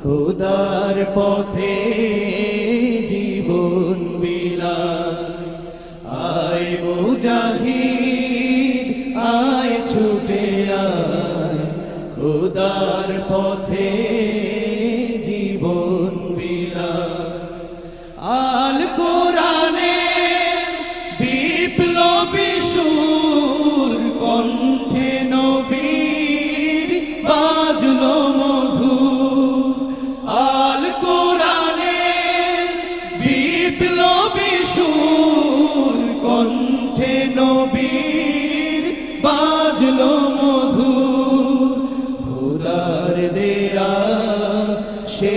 খোদার পথে জীবন বিলায়, আয় মুজাহিদ আয় ছুটে আয়, খোদার পথে জীবন বিলায়। আল কোরআনে বিপ্লবী সুর কণ্ঠে নবীর বাজলো মধু। আল কোরআনে বিপ্লবী সুর কণ্ঠে নবীর বাজলো মধু। খোদার দেয়া সে